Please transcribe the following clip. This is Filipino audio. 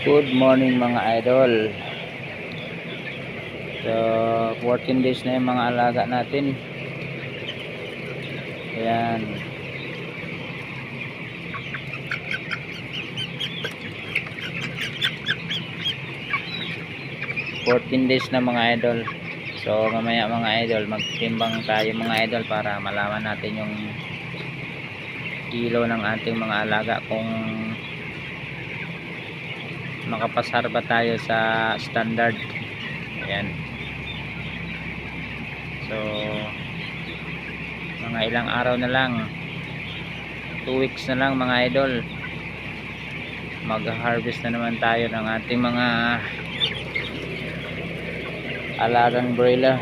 Good morning mga idol. So 14 days na yung mga alaga natin. Ayan. Days na mga idol. So mamaya mga idol, magtimbang tayo mga idol para malaman natin yung kilo ng ating mga alaga, kung makapasar ba tayo sa standard. Ayan. So mga ilang araw na lang, 2 weeks na lang mga idol, mag-harvest na naman tayo ng ating mga alagang broiler.